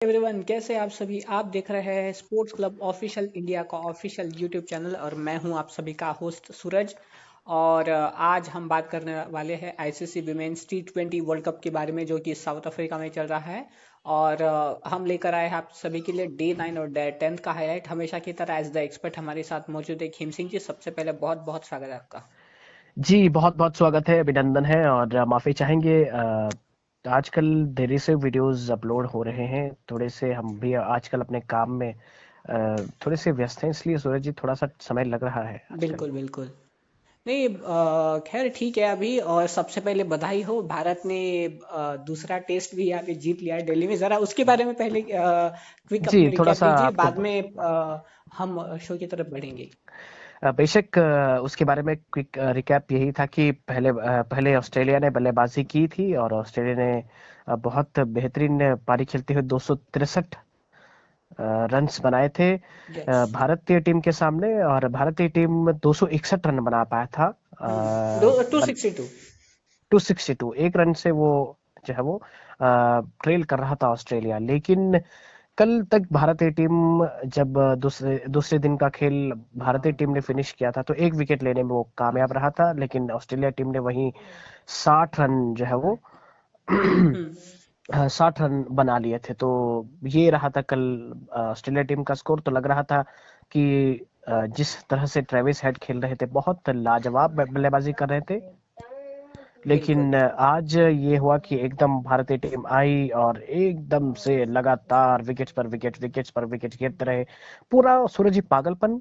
Everyone, कैसे आप सभी। आप देख रहे हैं स्पोर्ट्स क्लब ऑफिशियल इंडिया का ऑफिशियल यूट्यूब चैनल और मैं हूं आप सभी का होस्ट सूरज। और आज हम बात करने वाले हैं ICC women's T20 world cup के बारे में, जो कि साउथ अफ्रीका में चल रहा है। और हम लेकर आए हैं आप सभी के लिए डे 9 और डे 10 का हाईलाइट। हमेशा की तरह एज द एक्सपर्ट हमारे साथ मौजूद है खीम सिंह जी। सबसे पहले बहुत बहुत स्वागत है आपका। जी, बहुत-बहुत स्वागत है, अभिनंदन है और माफ़ी चाहेंगे आजकल देरी से वीडियोज़ अपलोड हो रहे हैं, थोड़े से हम भी आजकल अपने काम में थोड़े से व्यस्त हैं, इसलिए सूरज जी थोड़ा-सा समय लग रहा है आजकल। बिल्कुल बिल्कुल। नहीं, खैर ठीक है अभी। और सबसे पहले बधाई हो, भारत ने दूसरा टेस्ट भी यहाँ पे जीत लिया है दिल्ली में। जरा उसके बारे में पहले क्विक जी, अपना रिकैप थोड़ा-सा दीजिए, आपको बाद में हम शो की तरफ बढ़ेंगे। बेशक उसके बारे में क्विक रिकैप यही था कि पहले ऑस्ट्रेलिया ने बल्लेबाज़ी की थी और ऑस्ट्रेलिया ने बहुत बेहतरीन पारी खेलते हुए 263 रन्स बनाए थे यस। भारतीय टीम के सामने और भारतीय टीम 261 रन बना पाया था दो 262। 262 एक रन से वो जो है वो ट्रेल कर रहा था ऑस्ट्रेलिया। लेकिन कल तक भारतीय टीम जब दूसरे दूसरे दिन का खेल भारतीय टीम ने फिनिश किया था तो एक विकेट लेने में वो कामयाब रहा था, लेकिन ऑस्ट्रेलिया टीम ने वहीं 60 रन जो है वो हम्म। 60 रन बना लिए थे। तो ये रहा था कल ऑस्ट्रेलिया टीम का स्कोर। तो लग रहा था कि जिस तरह से ट्रेविस हेड खेल रहे थे, बहुत लाजवाब बल्लेबाजी कर रहे थे। बिल्कुल। लेकिन आज ये हुआ कि एकदम भारतीय टीम आई और एकदम से लगातार विकेट्स पर विकेट गिरते रहे। पूरा सूरज जी पागलपन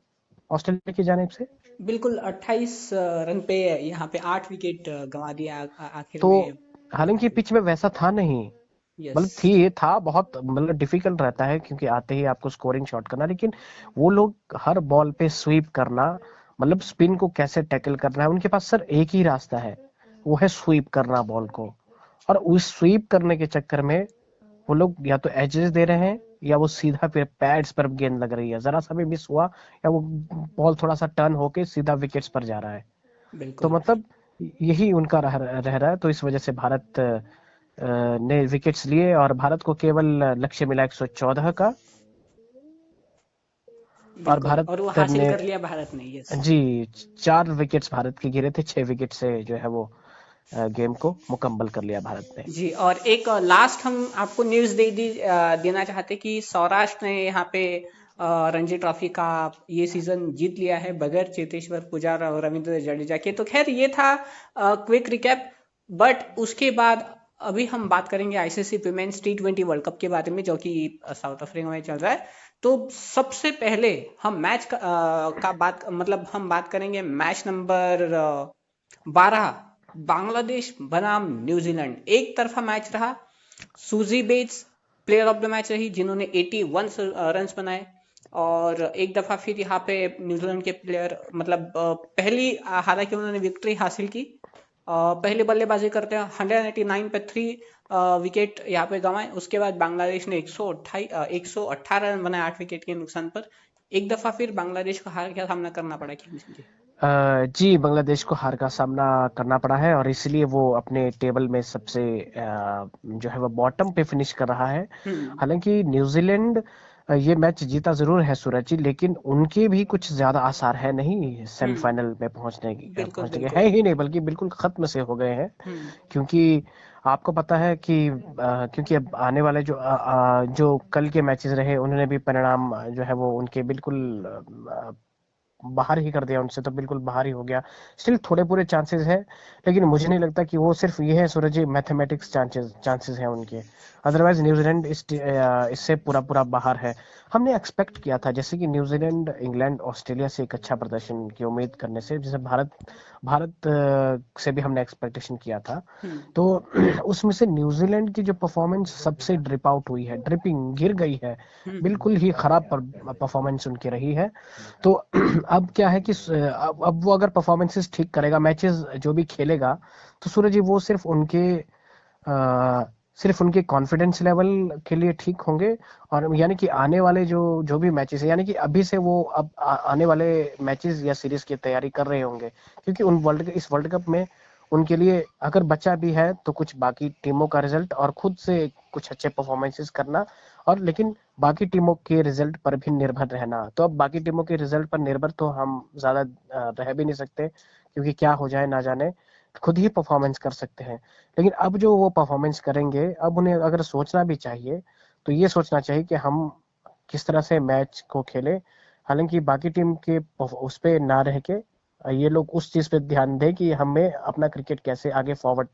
ऑस्ट्रेलिया की जानिब से। बिल्कुल 28 रन पे यहाँ पे 8 विकेट गंवा दिया आखिर तो में। हालांकि पिच में वैसा था नहीं, यस। मतलब थी था बहुत, मतलब डिफिकल्ट रहता है क्योंकि आते ही आपको स्कोरिंग शॉट करना, लेकिन वो लोग हर बॉल पे स्वीप करना, मतलब स्पिन को कैसे टैकल करना है, उनके पास सर एक ही रास्ता है, वो है स्वीप करना बॉल को। और उस स्वीप करने के चक्कर में वो लोग या तो एजेस दे रहे हैं या वो सीधा फिर पैड्स पर गेंद लग रही है, जरा सा भी मिस हुआ या वो बॉल थोड़ा सा टर्न होके सीधा विकेट्स पर जा रहा है। तो बिल्कुल। मतलब यही उनका रह रहा है। तो इस वजह से भारत ने विकेट्स लिए और भारत को केवल लक्ष्य मिला 114 का। और बिल्कुल, भारत और वो हासिल ने कर लिया भारत ने। यस। जी 4 विकेट्स भारत के गिरे थे, 6 विकेट से जो है वो गेम को मुकम्मल कर लिया भारत ने। जी, और एक लास्ट हम आपको न्यूज़ देना चाहते कि सौराष्ट्र ने यहाँ पे रणजी ट्रॉफी का ये सीजन जीत लिया है बगैर चेतेश्वर पुजारा और रविंद्र जडेजा के। तो खैर ये था क्विक रिकैप। बट उसके बाद अभी हम बात करेंगे ICC women's T20 world cup के बारे में, जो कि साउथ अफ्रीका में चल रहा है। तो सबसे पहले हम मैच का बात मतलब हम बात करेंगे मैच नंबर 12, बांग्लादेश बनाम न्यूजीलैंड। एक तरफा मैच रहा। Suzie Bates player of the match रही, जिन्होंने 81 रन्स बनाए। और एक दफा फिर यहाँ पे न्यूजीलैंड के प्लेयर मतलब हालांकि उन्होंने विक्ट्री हासिल की। पहले बल्लेबाजी करते हैं 189 पे 3 विकेट यहाँ पे गंवाए। उसके बाद बांग्लादेश ने 118 रन बनाए 8 विकेट के नुकसान पर। एक दफा फिर बांग्लादेश को हार का सामना करना पड़ा खेल जी। जी बांग्लादेश को हार का सामना करना पड़ा है और इसलिए वो अपने टेबल में सबसे जो है वो बॉटम पे फिनिश कर रहा है। हम्म। हालांकि न्यूजीलैंड ये मैच जीता जरूर है सूरज जी, लेकिन उनके भी कुछ ज्यादा आसार है नहीं हम्म। सेमीफाइनल में बिल्कुल पहुंचने के, है बिल्कुल। ही नहीं बल्कि बिल्कुल खत्म से हो गए हैं। हम्म। क्योंकि आपको पता है कि क्योंकि अब आने वाले जो कल के मैचेस रहे उन्होंने भी परिणाम जो है वो उनके बिल्कुल बाहर ही कर दिया, उनसे तो बिल्कुल बाहर ही हो गया। स्टिल थोड़े पूरे चांसेस है, लेकिन मुझे नहीं लगता कि वो सिर्फ ये है सूरज जी, मैथमेटिक्स चांसेस हैं उनके। अदरवाइज न्यूजीलैंड इससे पूरा पूरा बाहर है। हमने एक्सपेक्ट किया था जैसे कि न्यूजीलैंड इंग्लैंड ऑस्ट्रेलिया से एक अच्छा प्रदर्शन की उम्मीद करने से, जैसे भारत भारत से भी हमने एक्सपेक्टेशन किया था। हम्म। तो उसमें से न्यूजीलैंड की जो परफॉर्मेंस सबसे ड्रिप आउट हुई है, ड्रिपिंग गिर गई है, हम्म। बिल्कुल ही खराब परफॉर्मेंस उनकी रही है। तो अब क्या है कि अब वो अगर परफॉर्मेंसेस ठीक करेगा, मैचेस जो भी खेलेगा, तो सूरज जी वो सिर्फ उनके कॉन्फिडेंस लेवल के लिए ठीक होंगे। और यानी कि आने वाले जो जो भी मैचेस है, यानी कि अभी से वो आने वाले मैचेस या सीरीज की तैयारी कर रहे होंगे, क्योंकि इस वर्ल्ड कप में उनके लिए अगर बचा भी है तो कुछ बाकी टीमों का रिजल्ट और खुद से कुछ अच्छे परफॉर्मेंसेस करना, और लेकिन बाकी टीमों के रिजल्ट पर भी निर्भर रहना। तो अब बाकी टीमों के रिजल्ट पर निर्भर तो हम ज्यादा रह भी नहीं सकते, क्योंकि क्या हो जाए ना जाने, खुद ही परफॉर्मेंस कर सकते हैं। लेकिन अब जो वो परफॉर्मेंस करेंगे, अब उन्हें अगर सोचना भी चाहिए तो ये सोचना चाहिए कि हम किस तरह से मैच को खेले। हालांकि बाकी टीम के उस पे ना रह के ये लोग उस चीज पे ध्यान दें कि हमें अपना क्रिकेट कैसे आगे फॉरवर्ड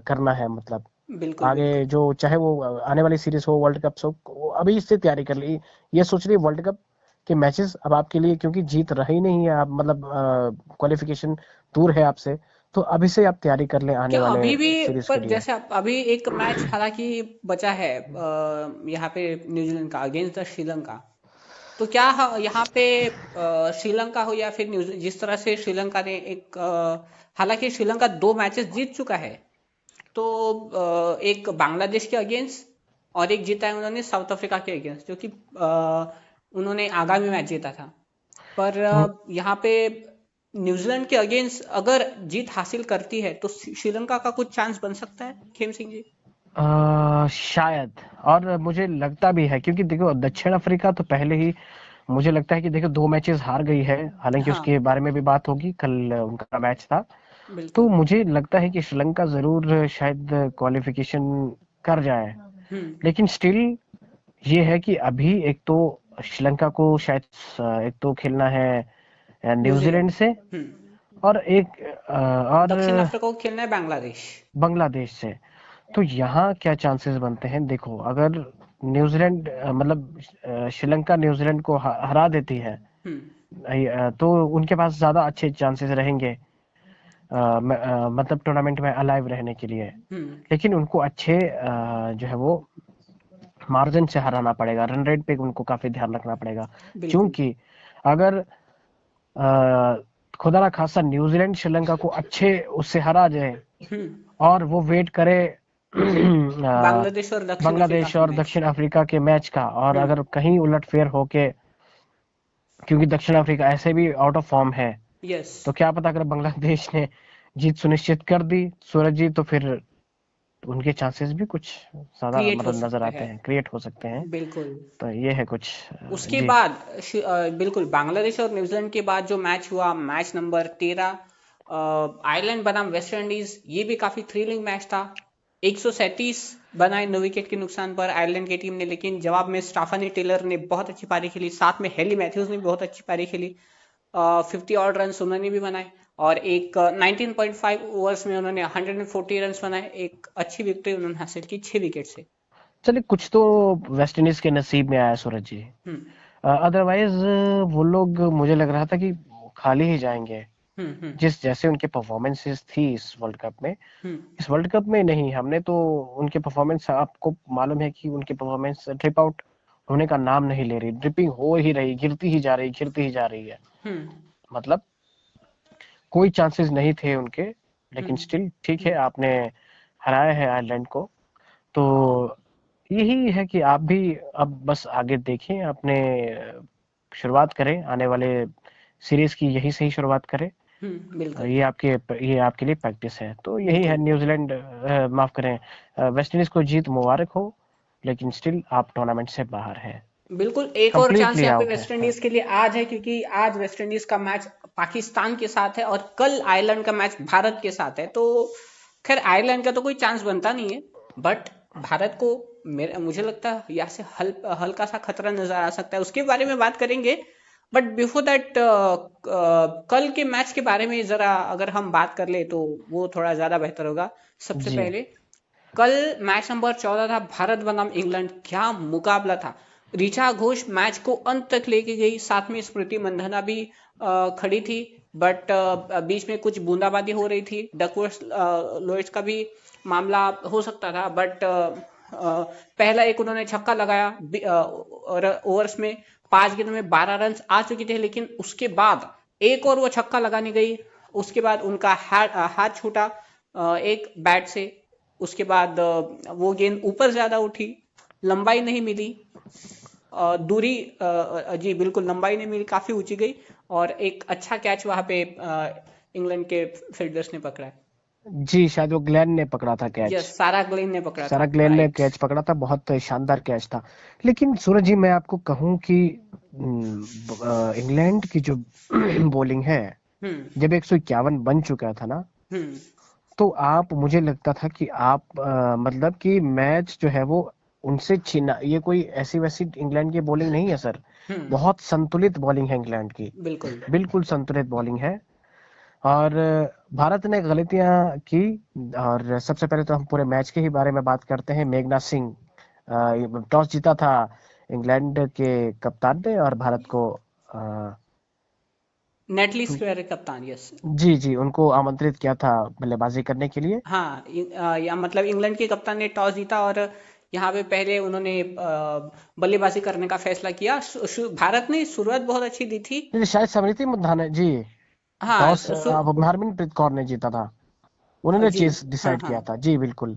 करना है। मतलब बिल्कुल आगे बिल्कुल। जो चाहे वो आने वाली सीरीज हो, वर्ल्ड कप हो, वो अभी इससे तैयारी कर ली। ये सोच रही वर्ल्ड कप के मैचेस अब आपके लिए, क्योंकि जीत रही नहीं है, आप मतलब क्वालिफिकेशन दूर है आपसे, तो अभी से आप तैयारी कर लें आने क्या वाले अभी भी, सीरीज के पर लिए। जैसे अभी एक मैच हालांकि बचा है यहाँ पे न्यूजीलैंड का अगेंस्ट द श्रीलंका, तो क्या यहाँ पे श्रीलंका हो या फिर न्यूजीलैंड, जिस तरह से श्रीलंका ने एक हालांकि श्रीलंका 2 मैचेस जीत चुका है, तो एक बांग्लादेश के अगेंस्ट और एक जीता है उन्होंने साउथ अफ्रीका के अगेंस्ट, जो कि उन्होंने आगामी मैच जीता था। पर यहाँ पे न्यूजीलैंड के अगेंस्ट अगर जीत हासिल करती है तो श्रीलंका का कुछ चांस बन सकता है, खेम सिंह जी। शायद, और मुझे लगता भी है, क्योंकि देखो दक्षिण अफ्रीका तो पहले ही मुझे लगता है कि देखो 2 मैचेस हार गई है। हालांकि हाँ उसके बारे में भी बात होगी, कल उनका मैच था। तो बिल्कुल। मुझे लगता है कि श्रीलंका जरूर शायद क्वालिफिकेशन कर जाए। हम्म। लेकिन स्टिल ये है कि अभी एक तो श्रीलंका को शायद एक तो खेलना है न्यूजीलैंड। न्यूजीलैंड से, हम्म। और एक और दक्षिण अफ्रीका को खेलना है बांग्लादेश। बांग्लादेश से। तो यहाँ क्या चांसेस बनते हैं, देखो अगर न्यूजीलैंड मतलब श्रीलंका न्यूजीलैंड को हरा देती है, हम्म। तो उनके पास ज्यादा अच्छे चांसेस रहेंगे मतलब टूर्नामेंट में अलाइव रहने के लिए। हम्म। लेकिन उनको अच्छे जो है वो मार्जिन से हराना पड़ेगा, रन रेट पे उनको काफी ध्यान रखना पड़ेगा। बिल्कुल। क्योंकि अगर खुदा ना खासा न्यूजीलैंड श्रीलंका को अच्छे उससे हरा जाए, हम्म। और वो वेट करे बांग्लादेश और दक्षिण अफ्रीका बांग्लादेश के और मैच। दक्षिण अफ्रीका के मैच का, और हम्म। अगर कहीं उलटफेर होके, क्योंकि दक्षिण अफ्रीका ऐसे भी आउट ऑफ फॉर्म है, यस। तो क्या पता अगर बांग्लादेश ने जीत सुनिश्चित कर दी सूरज जी, तो फिर उनके चांसेस भी कुछ ज्यादा क्रिएट हो मतलब नजर सकते आते हैं। हैं, क्रिएट हो सकते हैं। बिल्कुल। तो ये है कुछ उसके जी। बाद बिल्कुल बांग्लादेश और न्यूजीलैंड के बाद जो मैच हुआ, मैच नंबर 13, आयरलैंड बनाम वेस्ट इंडीज, ये भी काफी थ्रिलिंग मैच था। 137 बनाए 9 विकेट के नुकसान पर आयरलैंड की टीम ने, लेकिन जवाब में स्टाफनी टेलर ने बहुत अच्छी पारी खेली, साथ में हेली मैथ्यूज ने भी बहुत अच्छी पारी खेली। 50 ऑड रन उन्होंने भी बनाए, और एक 19.5 ओवर्स में उन्होंने 140 रन बनाए, एक अच्छी विक्ट्री उन्होंने हासिल की 6 विकेट से। चलिए, कुछ तो वेस्ट इंडीज के नसीब में आया सूरज जी। हम्म। अदरवाइज वो लोग, मुझे लग रहा था कि खाली ही जाएंगे, हम्म। जिस जैसे उनके परफॉर्मेंसेस थी इस वर्ल्ड कप में। हम्म। इस वर्ल्ड कप में नहीं, हमने तो उनके परफॉर्मेंस, आपको मालूम है कि उनके परफॉर्मेंस ड्रिप आउट होने का नाम नहीं ले रही, ड्रिपिंग हो ही रही, गिरती ही जा रही, गिरती ही जा रही है। हम्म। मतलब कोई चांसेस नहीं थे उनके, लेकिन हम्म। स्टिल ठीक है, आपने हराया है आयरलैंड को। तो यही है कि आप भी अब बस आगे देखें, अपने शुरुआत करें आने वाले सीरीज की, यही सही शुरुआत करें। बिल्कुल ये आपके लिए प्रैक्टिस है। तो यही है, बिल्कुल। न्यूजीलैंड माफ करें, वेस्ट इंडीज को जीत मुबारक हो, लेकिन स्टिल आप टूर्नामेंट से बाहर हैं, बिल्कुल एक और चांस कंप्लीटली यहाँ पे आउट है। वेस्ट इंडीज के लिए आज है, क्योंकि आज वेस्ट इंडीज का मैच पाकिस्तान के साथ है और कल आयरलैंड का मैच भारत के साथ है। तो खैर आयरलैंड का तो कोई चांस बनता नहीं है, बट भारत को मुझे लगता है यहाँ से हल्का सा खतरा नजर आ सकता है, उसके बारे में बात करेंगे। बट बिफोर दैट, कल के मैच के बारे में जरा अगर हम बात कर ले तो वो थोड़ा ज्यादा बेहतर होगा। सबसे जी। पहले, कल मैच नंबर 14 था, भारत बनाम इंग्लैंड, क्या मुकाबला था। ऋचा घोष मैच को अंत तक लेके गई, साथ में स्मृति मंधाना भी खड़ी थी, बट बीच में कुछ बूंदाबांदी हो रही थी, डकवर्थ लोइस का भी मामला हो सकता था, बट पहला एक उन्होंने छक्का लगाया, और ओवर्स में 5 गेंद में 12 रन आ चुके थे, लेकिन उसके बाद एक और वो छक्का लगाने गई, उसके बाद उनका हाथ छूटा एक बैट से, उसके बाद वो गेंद ऊपर ज्यादा उठी, लंबाई नहीं मिली, दूरी जी बिल्कुल लंबाई नहीं मिली, काफी ऊंची गई, और एक अच्छा कैच वहां पे इंग्लैंड के फील्डर्स ने पकड़ा है। जी, शायद वो ग्लेन ने पकड़ा था कैच। यस, सारा ग्लेन ने पकड़ा सारा था, ग्लेन ने राइट। कैच पकड़ा था, बहुत शानदार कैच था। लेकिन सूरज जी मैं आपको कहूं कि इंग्लैंड की जो बॉलिंग है, हम्म। जब 151 बन चुका था ना, हम्म। तो आप मुझे लगता था कि आप मतलब कि मैच जो है वो उनसे छीना, ये कोई ऐसी वैसी इंग्लैंड की बॉलिंग नहीं है सर। हम्म। बहुत संतुलित बॉलिंग है इंग्लैंड की, बिल्कुल। बिल्कुल संतुलित बॉलिंग है। और भारत ने गलतियां की। और सबसे पहले तो हम पूरे मैच के ही बारे में बात करते हैं। मेघना सिंह, टॉस जीता था इंग्लैंड के कप्तान ने और भारत को अ, नेटली स्क्वायर कप्तान, यस। जी जी उनको आमंत्रित किया था बल्लेबाजी करने के लिए। हाँ, या मतलब इंग्लैंड के कप्तान ने टॉस जीता और यहाँ पे पहले उन्होंने बल्लेबाजी करने का फैसला किया। भारत ने शुरुआत बहुत अच्छी दी थी। नहीं, शायद स्मृति मंधाना जी, हाँ, टॉस हरमनप्रीत कौर ने जीता था। उन्होंने जी। चेस हाँ, डिसाइड हाँ। किया था जी, बिल्कुल।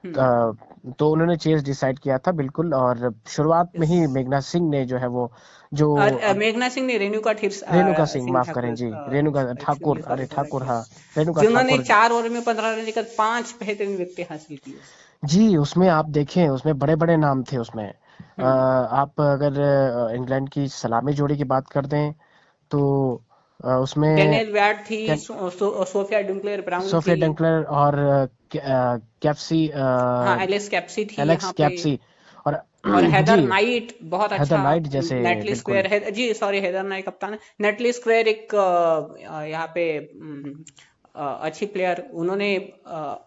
हम्म। तो उन्होंने चेस डिसाइड किया था बिल्कुल। और शुरुआत में यस। ही मेघना सिंह ने जो है वो, जो और मेघना सिंह ने रेणुका रेणुका सिंह, सिंह माफ करें ठाकुर, जी, रेणुका ठाकुर, एक्सट्रीमली अरे सॉरी फॉर दैट, ठाकुर, हाँ, यस। रेणुका जिन्होंने ठाकुर। 4 ओवर में 15 रन लेकर 5 बेहतरीन विकेटें हासिल की। जी, उसमें आप देखें, उसमें बड़े बड़े नाम थे उसमें। हम्म। आप अगर इंग्लैंड की सलामी जोड़ी की बात कर दें तो उसमें डेनियल व्याट थी, क्या, सोफिया डुंकलेर ब्राउन सोफिया थी। डंकलर और कैप्सी, हाँ, एलिस कैप्सी थी एलेक्स यहाँ पे। कैप्सी और और जी, हैदर नाइट बहुत हेदर अच्छा। नाइट जैसे, नेटली बिल्कुल। स्क्वायर है जी, सॉरी, हैदर नाइट कप्तान है। नेटली स्क्वायर एक यहाँ पे अच्छी प्लेयर, उन्होंने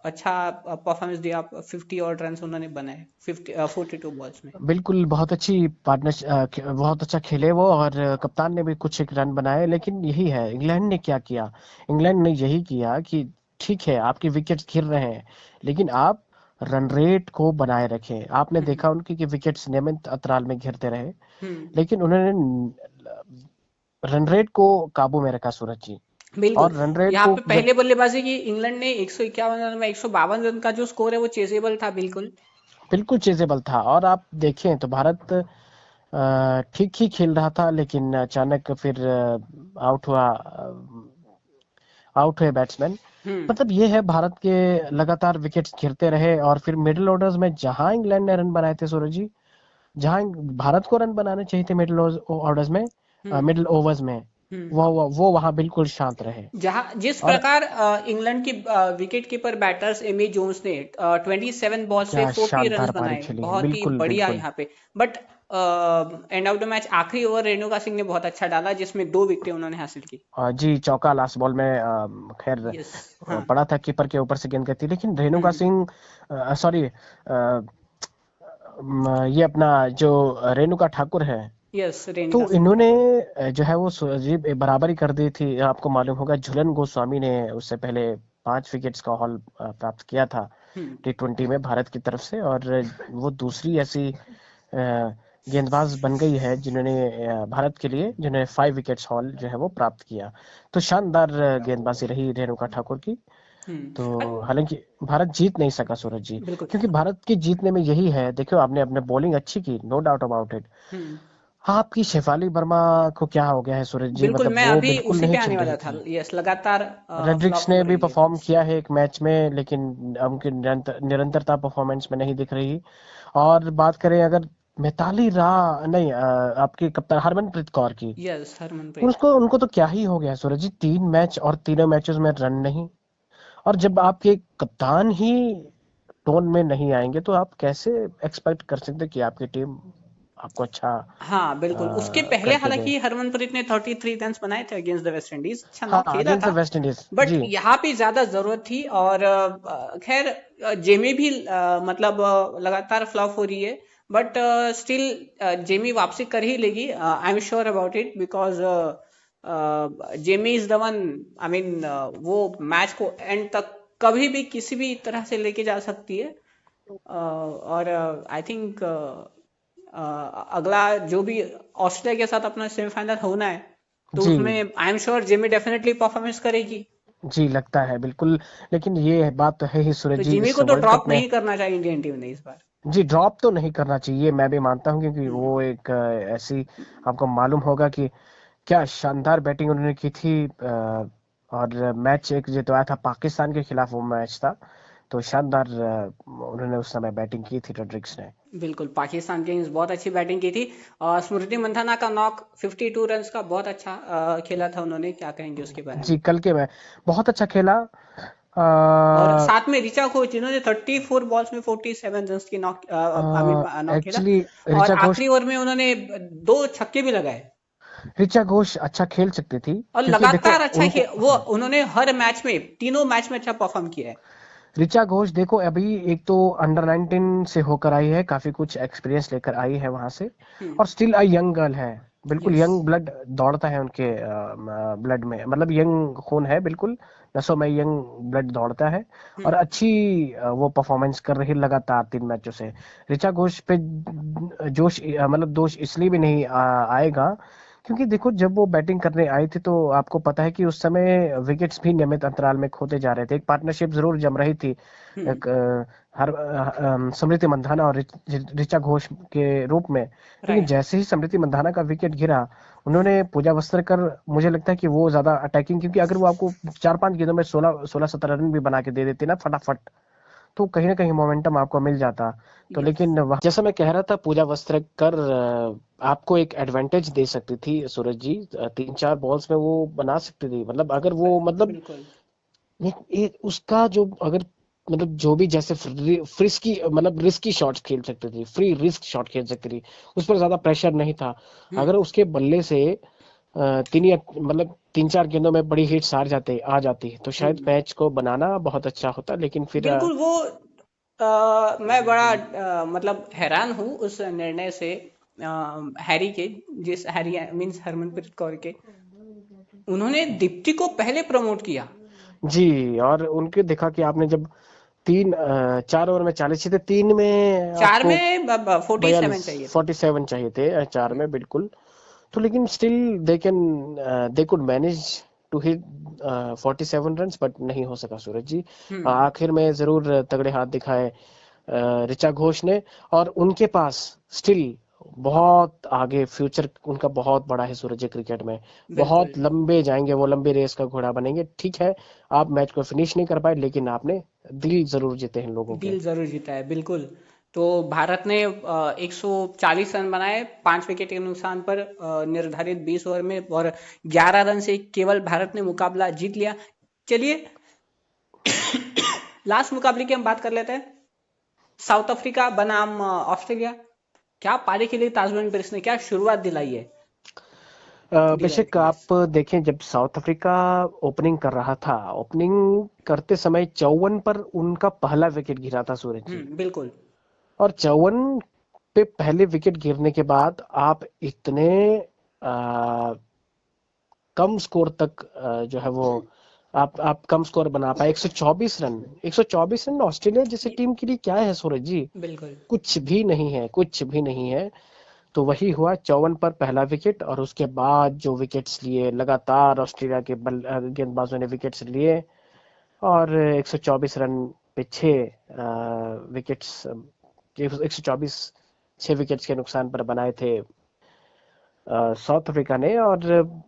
अच्छा परफॉर्मेंस दिया। 50 और रन उन्होंने बनाए 42 बॉल्स में। बिल्कुल, बहुत अच्छी पार्टनर, बहुत अच्छा खेले वो। और कप्तान ने भी कुछ एक रन बनाए। लेकिन यही है, इंग्लैंड ने क्या किया, इंग्लैंड ने यही किया कि ठीक है आपके विकेट्स गिर रहे हैं, लेकिन आप रन रेट को बनाए रखें। आपने हम्म। देखा उनकी कि विकेट्स नियमित अंतराल में गिरते रहे, हम्म। लेकिन उन्होंने रन रेट को काबू में रखा, सूरज जी। बिल्कुल। और रन रेट यहाँ को पे जब पहले बल्लेबाजी की इंग्लैंड ने 151 रन में 152 रन का जो स्कोर है वो चेजेबल था, बिल्कुल। बिल्कुल चेजेबल था। और आप देखें तो भारत ठीक ही खेल रहा था, लेकिन अचानक फिर आउट हुआ, आउट हुए बैट्समैन। हम्म। मतलब ये है, भारत के लगातार विकेट्स गिरते रहे। और फिर मिडिल ऑर्डर्स में जहां इंग्लैंड ने रन बनाए थे सूरज जी, जहां भारत को रन बनाने चाहिए थे मिडिल ऑर्डर्स में, हम्म। मिडिल ओवर्स में, हम्म। वो वहां बिल्कुल शांत रहे। जहां जिस और प्रकार इंग्लैंड की wicket keeper batters Amy Jones ने 27 बॉल से क्या 40 रन शानदार पारी बनाए, खेली, बहुत ही बिल्कुल बढ़िया बिल्कुल। यहाँ पे। But end of the match आखिरी ओवर रेणुका सिंह ने बहुत अच्छा डाला, जिसमें 2 विकेटें उन्होंने हासिल की। जी, चौका लास्ट बॉल में, खैर यस। हाँ। पड़ा था कीपर के ऊपर से गेंद गई थी। लेकिन रेणुका हम्म। सिंह, सॉरी, ये अपना जो रेणुका ठाकुर है, यस, तो रेणुका सिंह इन्होंने ठाकुर। जो है वो बराबरी कर दी थी। आपको मालूम होगा झूलन गोस्वामी ने उससे पहले 5 विकेट्स का हॉल प्राप्त किया था हम्म। T20 में भारत की तरफ से। और वो दूसरी ऐसी गेंदबाज बन गई है जिन्होंने भारत के लिए, जिन्होंने 5 विकेट्स हॉल जो है वो प्राप्त किया। तो शानदार गेंदबाजी रही रेणुका ठाकुर की। तो हालांकि भारत जीत नहीं सका सूरज जी, बिल्कुल। क्योंकि भारत की जीतने में यही है। देखो, आपने अपने बॉलिंग अच्छी की, नो डाउट अबाउट इट। हम्म। हाँ, आपकी शेफाली वर्मा को क्या हो गया है सूरज जी, बिल्कुल, मतलब मैं वो अभी बिल्कुल उसी नहीं पे आने चल वाला रही था। थी। यस, लगातार रेड्रिक्स फ्लॉप हो ने भी रही है वो। परफॉर्म किया है एक मैच में, लेकिन उनकी निरंतरता परफॉर्मेंस में नहीं दिख रही। और बात करें अगर मिताली राज, नहीं, आपकी कप्तान हरमनप्रीत कौर की, यस, हरमनप्रीत। उसको उनको तो क्या ही हो गया है सूरज जी, 3 मैच और तीनों मैचेस में रन नहीं। और जब आपके कप्तान ही टोन में नहीं आएंगे तो आप कैसे एक्सपेक्ट कर सकते कि आपकी टीम आपको अच्छा हाँ, बिल्कुल। उसके पहले करके दे। हालांकि हरमनप्रीत ने 33 रन बनाए थे अगेंस्ट द वेस्ट इंडीज, अच्छा हाँ, नॉक खेला अगेंस्ट द था। वेस्ट इंडीज बट जी। यहाँ पे ज्यादा जरूरत थी। और खैर, जेमी भी मतलब लगातार फ्लॉप हो रही है। बट स्टिल जेमी वापसी कर ही लेगी, I am sure about it, because Jamie is the one. I mean, वो मैच को एंड तक कभी भी किसी भी तरह से लेके जा सकती है। और आई थिंक अगला जो भी ऑस्ट्रेलिया के साथ अपना सेमीफाइनल होना है, तो जी उसमें I am sure Jimmy definitely performance करेगी। जी, लगता है बिल्कुल। लेकिन ये बात तो है ही सूरज तो जी, जिमी इस को तो वर्ल्ड ड्रॉप कप में। नहीं करना चाहिए इंडियन टीम ने इस बार। जी, ड्रॉप तो नहीं करना चाहिए, मैं भी मानता हूँ, क्योंकि हम्म। वो एक ऐसी, आपको मालूम होगा कि क्या शानदार बैटिंग उन्होंने की थी और मैच एक जितवाया था पाकिस्तान के खिलाफ, वो मैच था। तो शानदार उन्होंने उस समय बैटिंग की थी रोड्रिग्स ने। बिल्कुल, पाकिस्तान की इनिंग्स बहुत अच्छी बैटिंग की थी। स्मृति मंधाना का नॉक 52 रन्स का बहुत अच्छा खेला था उन्होंने, क्या कहेंगे उसके बारे में? जी, कल के में बहुत अच्छा खेला। और साथ में ऋचा घोष जिन्होंने 34 बॉल्स में 47 रन्स की नॉक आई मीन नॉक खेला। एक्चुअली और ऋचा घोष आखिरी ओवर में उन्होंने 2 छक्के भी लगाए। ऋचा घोष अच्छा खेल सकती थी, और क्योंकि देखो लगातार अच्छा उनको, वो उन्होंने हर मैच में, तीनों मैच में अच्छा परफॉर्म किया है। ऋचा घोष देखो अभी एक तो अंडर 19 से होकर आई है, काफी कुछ एक्सपीरियंस लेकर आई है वहां से, हम्म। और स्टिल अ यंग गर्ल है। बिल्कुल यस। यंग ब्लड दौड़ता है उनके ब्लड में, मतलब यंग खून है बिल्कुल, नसों में यंग ब्लड दौड़ता है। और हम्म। अच्छी वो परफॉर्मेंस कर रही लगातार 3 मैचों से। ऋचा घोष पे जोश मतलब दोष इसलिए भी नहीं आएगा, क्योंकि देखो जब वो बैटिंग करने आई थी तो आपको पता है कि उस समय विकेट्स भी नियमित अंतराल में खोते जा रहे थे। एक पार्टनरशिप जरूर जम रही थी, हम्म। एक स्मृति मंधाना और ऋचा घोष के रूप में। लेकिन राइट। जैसे ही स्मृति मंधाना का विकेट गिरा, उन्होंने पूजा वस्त्रकर, मुझे लगता है कि वो ज्यादा अटैकिंग, क्योंकि अगर वो आपको 4-5 गेंदों में 16-17 रन भी बना के दे देते ना फटाफट, तो कहीं ना कहीं मोमेंटम आपको मिल जाता। तो यस। लेकिन जैसा मैं कह रहा था, पूजा वस्त्रकर आपको एक एडवांटेज दे सकती थी सूरज जी। 3-4 बॉल्स में वो बना सकती थी, मतलब अगर वो मतलब बिल्कुल। ये उसका जो अगर मतलब जो भी जैसे फ्रिस्की मतलब रिस्की शॉट्स खेल सकती थी, फ्री रिस्क शॉट खेल सकती थी, उस पर ज्यादा प्रेशर नहीं था। हम्म। अगर उसके बल्ले से तीन या मतलब 3-4 गेंदों में बड़ी हिट्स आ जाती तो शायद हम्म। मैच को बनाना बहुत अच्छा होता, लेकिन फिर बिल्कुल। वो मैं बड़ा मतलब हैरान हूँ उस निर्णय से, हैरी के, जिस हैरी मीन्स हरमनप्रीत कौर के, उन्होंने दीप्ति को पहले प्रमोट किया। जी, और उनके देखा कि आपने जब 4 ओवर में 40 चाहिए थे, 3 में चार आपको में 47 42 चाहिए थे। 47 चाहिए थे, 4 में बिल्कुल। तो लेकिन still they could manage to hit 47 runs, but नहीं हो सका सूरज जी। हम्म। आखिर में जरूर तगड़े हाथ दिखाए ऋचा घोष ने, और उनके पास स्टिल बहुत आगे फ्यूचर उनका बहुत बड़ा है सूरज जी क्रिकेट में। बिल्कुल। बहुत लंबे जाएंगे वो, लंबे रेस का घोड़ा बनेंगे। ठीक है, आप मैच को फिनिश नहीं कर पाए, लेकिन आपने दिल जरूर जीते हैं लोगों के। दिल जरूर जीता है, बिल्कुल। तो भारत ने 140 रन बनाए 5 विकेट के नुकसान पर, निर्धारित 20 ओवर में, और 11 रन से केवल भारत ने मुकाबला जीत लिया। चलिए लास्ट मुकाबले की हम बात कर लेते हैं। साउथ अफ्रीका बनाम ऑस्ट्रेलिया। क्या पारी खेली ताजमहल ब्रिज ने, क्या शुरुआत दिलाई है बेशक डिलाइट, यस। आप देखें, जब साउथ अफ्रीका ओपनिंग कर रहा था, ओपनिंग करते समय 54 पर उनका पहला विकेट गिरा था सूरज जी। बिल्कुल। और 54 पे पहले विकेट गिरने के बाद आप इतने कम स्कोर तक जो है वो आप कम स्कोर बना पाए। 124 रन, 124 रन ऑस्ट्रेलिया जैसी टीम के लिए क्या है सूरज जी? बिल्कुल। कुछ भी नहीं है, कुछ भी नहीं है। तो वही हुआ, 54 पर पहला विकेट, और उसके बाद जो विकेट्स लिए लगातार ऑस्ट्रेलिया के गेंदबाजों ने विकेट्स लिए, और 124 रन पे 6 विकेट्स, 124 6 विकेट्स के नुकसान पर बनाए थे साउथ अफ्रीका ने। और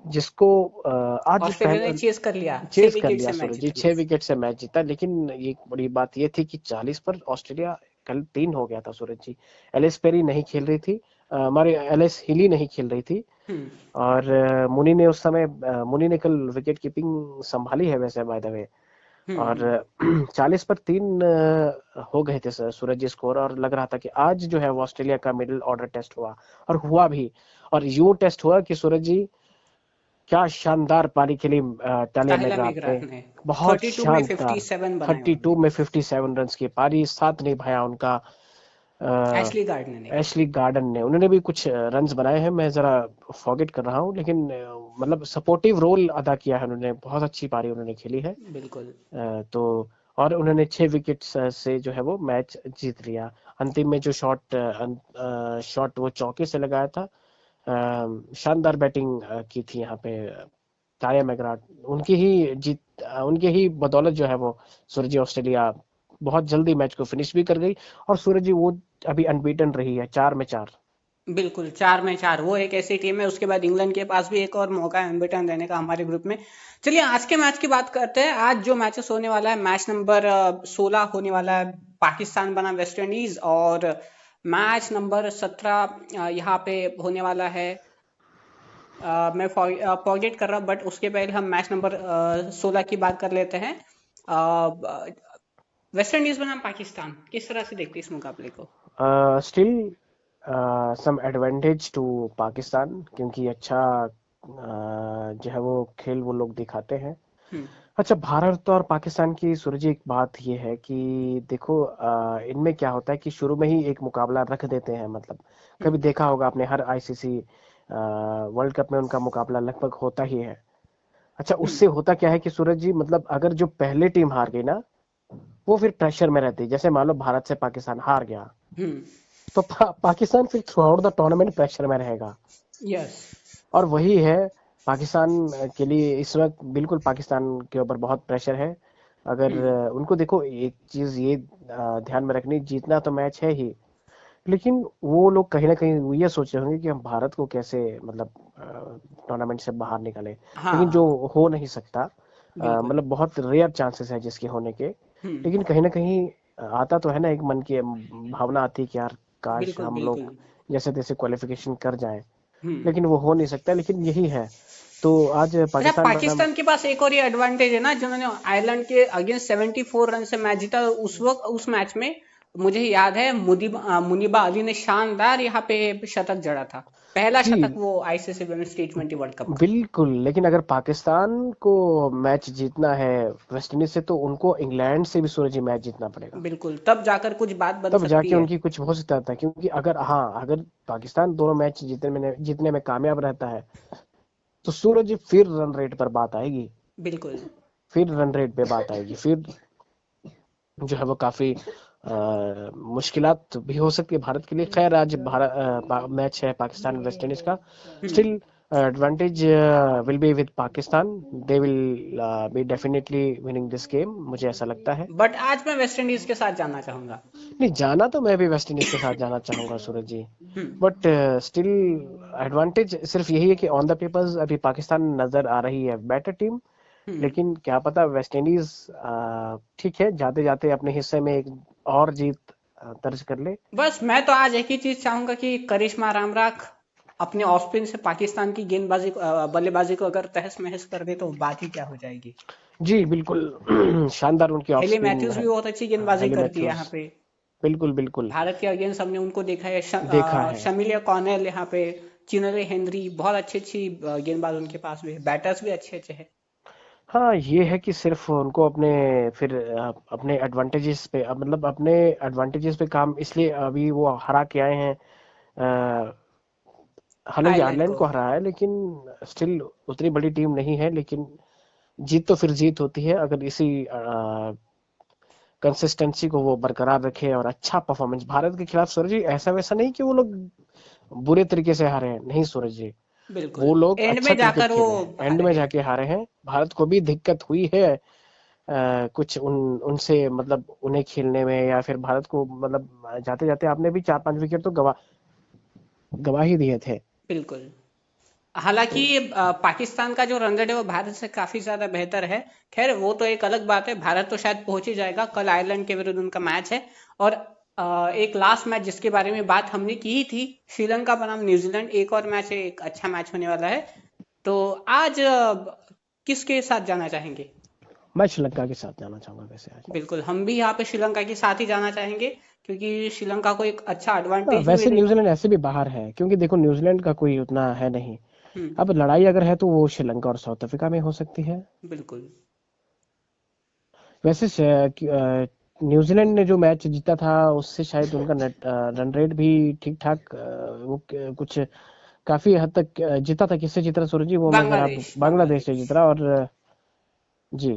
जिसको आज ऑस्ट्रेलिया ने चेस कर लिया, छह चेज कर विकेट लिया से मैच सूरज जी, जीता, 6 विकेट से मैच जीता। लेकिन एक बड़ी बात ये थी कि 40 पर ऑस्ट्रेलिया कल 3 हो गया था सूरज जी। एलिस पेरी नहीं खेल रही थी, हमारे एलिस हिली नहीं खेल रही थी। यस। और मुनी ने उस समय मुनी ने कल विकेट कीपिंग संभाली है वैसे बाय द वे। और 40 पर 3 हो गए थे सूरज जी स्कोर, और लग रहा था कि आज जो है वो ऑस्ट्रेलिया का मिडिल ऑर्डर टेस्ट हुआ, और हुआ भी। और यूं टेस्ट हुआ कि सूरज जी, क्या शानदार पारी खेली टालिया ताहिला मैकग्राथ ने, मेघराथ ने बहुत 32 में शानदार। 57 बनाए 32 उन्होंने। में 57 रन की पारी, साथ निभाया उनका एशली गार्डनर ने। एशली गार्डन ने। उन्होंने भी कुछ रन्स बनाए हैं, मैं जरा फॉरगेट कर रहा हूँ, लेकिन मतलब सपोर्टिव रोल अदा किया है उन्होंने, बहुत अच्छी पारी उन्होंने खेली है। बिल्कुल। तो और उन्होंने 6 विकेट से जो है वो मैच जीत लिया। अंतिम में जो शॉट वो चौके से लगाया था। शानदार बैटिंग की थी यहाँ पे टाया मैकग्राथ। उनके ही बदौलत जो है वो सूरज जी ऑस्ट्रेलिया बहुत जल्दी मैच को फिनिश भी कर गई। और सूरज जी वो अभी अनबीटन रही है, 4 में 4। बिल्कुल 4 में 4 वो एक ऐसी टीम है। उसके बाद इंग्लैंड के पास भी एक और मौका है अनबीटन रहने का हमारे ग्रुप में। चलिए आज के मैच की बात करते हैं। आज जो मैचेस होने वाला है, मैच नंबर 16 होने वाला है, पाकिस्तान बनाम वेस्ट इंडीज, और मैच नंबर 17 यहाँ पे होने वाला है। मैं फॉरगेट कर रहा हूँ, बट उसके पहले हम मैच नंबर 16 की बात कर लेते हैं। वेस्ट इंडीज बनाम पाकिस्तान, किस तरह से देखते हैं इस मुकाबले को? Still some advantage to Pakistan, क्योंकि अच्छा जो है वो खेल वो लोग दिखाते हैं। हम्म। अच्छा, भारत और पाकिस्तान की सूरज एक बात ये है कि देखो, इनमें क्या होता है कि शुरू में ही एक मुकाबला रख देते हैं। मतलब कभी हम्म। देखा होगा आपने, हर आईसीसी वर्ल्ड कप में उनका मुकाबला लगभग होता ही है। अच्छा, हम्म। उससे होता क्या है कि सूरज जी, मतलब अगर जो पहले टीम हार गई ना, वो फिर प्रेशर में रहती है। जैसे मान लो भारत से पाकिस्तान हार गया, हम्म। तो पाकिस्तान फिर through out the tournament pressure में रहेगा। यस। और वही है पाकिस्तान के लिए इस वक्त, बिल्कुल पाकिस्तान के ऊपर बहुत प्रेशर है। अगर हम्म। उनको देखो, एक चीज ये ध्यान में रखनी, जीतना तो मैच है ही, लेकिन वो लोग कहीं ना कहीं वो ये सोच रहे होंगे कि हम भारत को कैसे, मतलब टूर्नामेंट से बाहर निकाले। लेकिन जो हाँ। हो नहीं सकता, बिल्कुल। मतलब बहुत रेयर चांसेस है जिसके होने के। हम्म। लेकिन कहीं ना कहीं आता तो है ना, एक मन की भावना आती है कि यार काश बिल्कुल हम लोग बिल्कुल। जैसे तैसे क्वालिफिकेशन कर जाएं। हम्म। लेकिन वो हो नहीं सकता, लेकिन यही है। तो आज अच्छा, पाकिस्तान बनाम, पाकिस्तान के पास एक और ये एडवांटेज है ना, जिन्होंने आयरलैंड के अगेंस्ट 74 रन से मैच जीता। उस वक्त उस मैच में मुझे याद है मुनीबा अली ने शानदार यहाँ पे शतक जड़ा था। पहला जी शतक वो आईसीसी वुमेन्स टी20 वर्ल्ड कप का। बिल्कुल, लेकिन अगर पाकिस्तान को मैच जीतना है वेस्ट इंडीज से, तो उनको इंग्लैंड से भी सूरज जी मैच जीतना पड़ेगा। बिल्कुल, तब जाकर कुछ बात बन तब सकती जाके है। उनकी कुछ हो सकता था, क्योंकि अगर, हाँ, अगर पाकिस्तान दोनों मैच जीतने में कामयाब रहता है, तो सूरज फिर रन रेट पर बात आएगी। बिल्कुल। फिर रन रेट पे बात आएगी, फिर जो है वो काफी मुश्किलात भी हो सकती है भारत के लिए। खैर, आज भारत मैच है पाकिस्तान वेस्ट इंडीज का। Hmm. Still advantage will be with Pakistan. They will be definitely winning this game, मुझे ऐसा लगता है। बट आज मैं वेस्ट इंडीज के साथ जाना चाहूंगा। नहीं, जाना तो मैं भी वेस्ट इंडीज के साथ जाना चाहूंगा सूरज जी। हम्म। बट स्टिल एडवांटेज सिर्फ यही है कि ऑन द पेपर्स अभी पाकिस्तान नजर आ रही है बेटर टीम। हम्म। लेकिन क्या पता वेस्ट इंडीज ठीक है, जाते जाते अपने हिस्से में एक और जीत दर्ज कर ले। बस मैं तो आज एक ही चीज चाहूंगा कि करिश्मा रामराख अपने ऑफ स्पिन से पाकिस्तान की बल्लेबाजी को अगर तहस नहस कर दे तो बात ही क्या हो जाएगी। जी बिल्कुल। शानदार उनकी ऑफ हेली स्पिन मैथ्यूज है। भी बहुत अच्छी गेंदबाजी हेली करती है मैथ्यूज, यहाँ पे। बिल्कुल बिल्कुल। भारत के अगेंस्ट हमने उनको देखा है। देखा है। शमिलिया कॉर्नेल यहाँ पे, चिनले हेनरी, बहुत अच्छी अच्छी गेंदबाज उनके पास भी है, बैटर्स भी अच्छे अच्छे हैं। हाँ, ये है कि सिर्फ उनको अपने, फिर अपने एडवांटेजेस पे, मतलब अपने एडवांटेजेस पे काम, इसलिए अभी वो हरा के आए हैं। अ, हालांकि आयरलैंड आयरलैंड को। को हराया है, लेकिन स्टिल उतनी बड़ी टीम नहीं है। लेकिन जीत तो फिर जीत होती है, अगर इसी कंसिस्टेंसी को वो बरकरार रखे और अच्छा परफॉर्मेंस भारत के खिलाफ। सूरज जी, ऐसा वैसा नहीं कि वो लोग बुरे तरीके से हारे हैं, नहीं सूरज जी। बिल्कुल। वो लोग एंड अच्छा में क्रिकेट जाकर वो खेले हैं, एंड हारे में हैं। जाके हारे हैं। भारत को भी दिक्कत हुई है कुछ उनसे, मतलब उन्हें खेलने में, या फिर भारत को, मतलब जाते जाते आपने भी 4-5 विकेट तो गवा ही दिए थे। बिल्कुल। तो हालांकि पाकिस्तान का जो रन रेट है वो भारत से काफी ज्यादा बेहतर है। खैर वो तो एक अलग बात है, भारत तो शायद पहुंच ही जाएगा। कल आयरलैंड के विरुद्ध उनका मैच है। और एक लास्ट मैच जिसके बारे में बात हमने की ही थी, श्रीलंका बनाम न्यूजीलैंड, एक और मैच है, एक अच्छा मैच होने वाला है। तो आज किसके साथ जाना चाहेंगे? मैं श्रीलंका के साथ जाना चाहूंगा वैसे आज। बिल्कुल, हम भी यहाँ पे श्रीलंका के साथ ही जाना चाहेंगे, क्योंकि श्रीलंका को एक अच्छा हाँ, एडवांटेज भी वैसे मिलेगा। न्यूजीलैंड ऐसे भी बाहर है, क्योंकि देखो न्यूजीलैंड का कोई उतना है नहीं। हम्म। अब लड़ाई अगर है तो वो श्रीलंका और साउथ अफ्रीका में हो सकती है। बिल्कुल। वैसे न्यूजीलैंड ने जो मैच जीता था, उससे शायद उनका नेट रन रेट भी ठीक ठाक, वो कुछ काफी हद तक जीता था। किससे जीता था सूरज जी, वो मैं जरा, बांग्लादेश बांग्लादेश से बांग्लादेश। जीता और जी,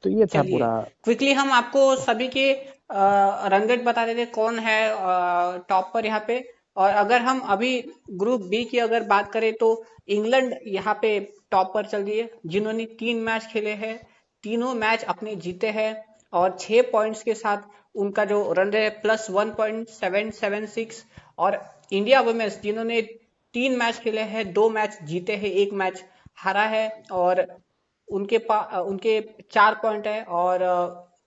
तो ये था चलिए, पूरा। क्विकली हम आपको सभी के रन रेट बता देते कौन है टॉप पर यहाँ पे। और अगर हम अभी ग्रुप बी की अगर बात करें तो इंग्लैंड यहाँ पे टॉप पर चल रही है, जिन्होंने 3 मैच खेले हैं, तीनों मैच अपने जीते हैं। और 6 पॉइंट्स के साथ उनका जो रन रेट है +1.776। और इंडिया वुमेन्स जिन्होंने 3 मैच खेले हैं, 2 मैच जीते हैं, 1 मैच हारा है, और उनके 4 पॉइंट है, और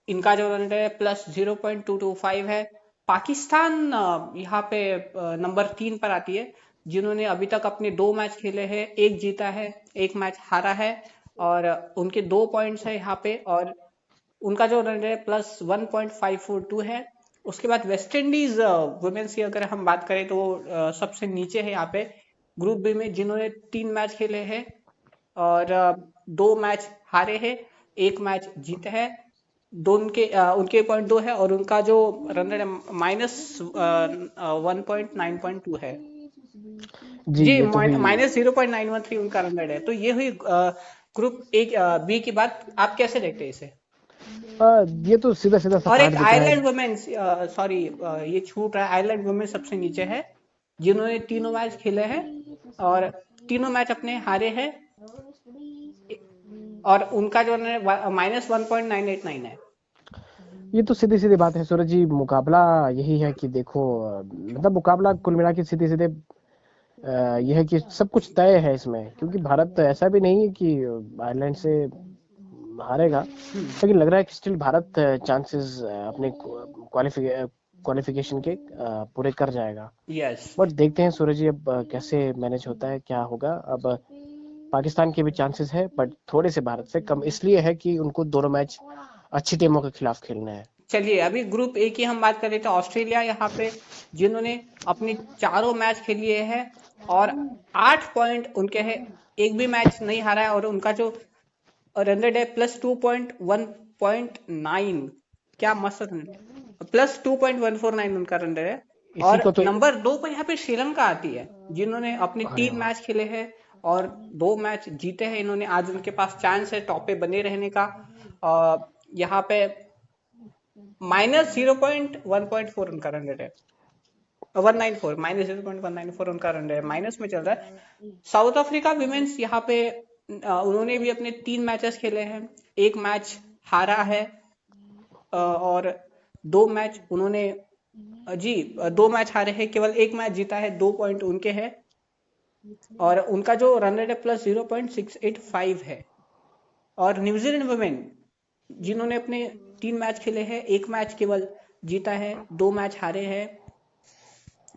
इनका जो रन है +0.225 है। पाकिस्तान यहाँ पे नंबर 3 पर आती है, जिन्होंने अभी तक अपने 2 मैच खेले हैं, 1 जीता है, 1 मैच हारा है, और उनके 2 पॉइंट्स है यहाँ पे, और उनका जो रन है +1.542 है। उसके बाद वेस्ट इंडीज वुमेन्स की अगर हम बात करें तो वो सबसे नीचे है यहाँ पे ग्रुप बी में, जिन्होंने 3 मैच खेले हैं, और 2 मैच हारे हैं, 1 मैच जीते हैं। उनके पॉइंट 2 है, और उनका जो रन रेट है -1.9.2 है। जी जी, ये तो हुई। -0.913 उनका रन रेट है। तो ये हुई ग्रुप ए बी की बात। आप कैसे देखते हैं इसे? ये तो सीधा सीधा और सपाट एक दिख रहा है। आयरलैंड वुमेन्स, सॉरी, ये छूट रहा है, आयरलैंड वुमेन्स सबसे नीचे है, जिन्होंने तीनों मैच खेले हैं, और तीनों मैच अपने हारे हैं, और उनका जो है -1.989 है। ये तो सीधी सीधी बात है सूरज जी, मुकाबला यही है कि देखो मतलब मुकाबला कुल मिला के सीधे सीधे यह है कि सब कुछ तय है इसमें, क्योंकि भारत ऐसा भी नहीं है कि आयरलैंड से हारेगा, लेकिन लग रहा है कि स्टिल भारत चांसेस अपने क्वालिफिकेशन के पूरे कर जाएगा। यस। बट देखते हैं सूरज जी अब कैसे मैनेज होता है, क्या होगा। अब पाकिस्तान के भी चांसेस है, बट थोड़े से भारत से कम इसलिए है कि उनको दोनों मैच अच्छी टीमों के खिलाफ खेलना है। चलिए, अभी ग्रुप ए की हम बात करें तो ऑस्ट्रेलिया यहाँ पे, जिन्होंने अपने चारों मैच खेलिए हैं, और 8 पॉइंट उनके हैं, एक भी मैच नहीं हारा है, और उनका जो रन रेट है +2.1.9। क्या मस्त रन, +2.149 उनका रन रेट है। इसी और को तो नंबर 2 पर यहाँ पे श्रीलंका आती है, जिन्होंने अपने अरे 3 मैच खेले हैं, और 2 मैच जीते हैं इन्होंने। आज उनके पास चांस है टॉप पे बने रहने का। यहाँ पे -0.1.4 उनका रन रेट है, 194, -0.194 उनका रन रेट माइनस में चल रहा है। साउथ अफ्रीका विमेंस यहाँ पे उन्होंने भी अपने 3 मैचेस खेले हैं, 1 मैच हारा है, और 2 मैच उन्होंने, जी, 2 मैच हारे हैं, केवल 1 मैच जीता है, 2 पॉइंट उनके हैं, और उनका जो रन रेट है +0.685 है। और न्यूजीलैंड वुमेन, जिन्होंने अपने 3 मैच खेले हैं, 1 मैच केवल जीता है, 2 मैच हारे हैं,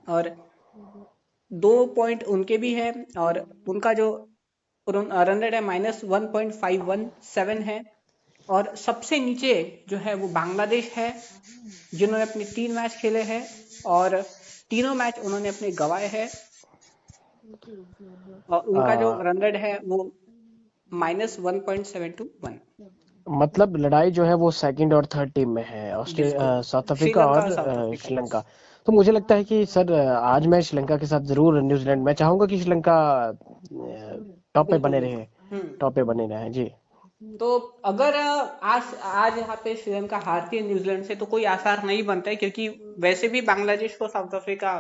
और 2 पॉइंट उनके भी है, और उनका जो रन रेट है -1.517 है। और सबसे नीचे जो है वो बांग्लादेश है, जिन्होंने अपने 3 मैच खेले हैं, और तीनों मैच उन्होंने अपने गंवाए हैं, और उनका जो आ, रन रेट है वो -1.721। मतलब लड़ाई जो है वो सेकंड और थर्ड टीम में है, बिल्कुल। ऑस्ट्रेलिया, साउथ अफ्रीका श्रीलंका और और साउथ अफ्रीका, यस। श्रीलंका। तो मुझे लगता है कि सर आज मैं श्रीलंका के साथ जरूर न्यूजीलैंड, मैं चाहूंगा कि श्रीलंका टॉप पे बिल्कुल बने बिल्कुल। रहे, टॉप पे बने रहे जी। तो अगर आज आज यहाँ पे श्रीलंका हारती है न्यूजीलैंड से, तो कोई आसार नहीं बनता है, क्योंकि वैसे भी बांग्लादेश को साउथ अफ्रीका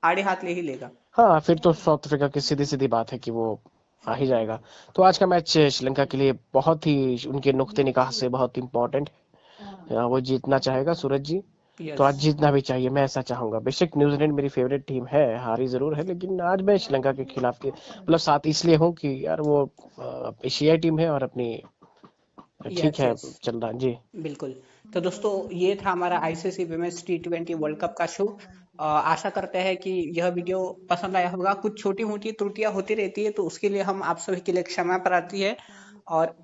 आड़े हाथ ले ही लेगा। हाँ फिर तो साउथ अफ्रीका की सीधी सीधी बात है कि वो आ ही जाएगा। तो आज का मैच श्रीलंका के लिए बहुत ही उनके नुक्ते निगाह से बहुत इंपॉर्टेंट, वो जीतना चाहेगा सूरज जी। तो यस। आज जीतना भी चाहिए, मैं ऐसा चाहूंगा। बेशक न्यूजीलैंड मेरी फेवरेट टीम है, हारी जरूर है, लेकिन आज मैं श्रीलंका के खिलाफ के मतलब साथ इसलिए हूँ कि यार वो एशियाई टीम है और अपनी ठीक यस। है यस। चल रहा जी। बिल्कुल। तो दोस्तों, ये था हमारा ICC women's T20 world cup का शो। आशा करते हैं कि यह वीडियो पसंद आया होगा। कुछ छोटी मोटी त्रुटियां होती रहती है, तो उसके लिए हम आप सभी के लिए क्षमा प्रार्थी है, और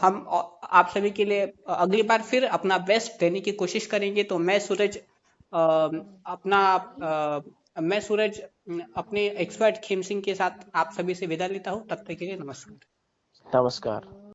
हम आप सभी के लिए अगली बार फिर अपना बेस्ट देने की कोशिश करेंगे। तो मैं सूरज अपने एक्सपर्ट खेम सिंह के साथ आप सभी से विदा लेता हूँ। तब तक के लिए नमस्कार। नमस्कार।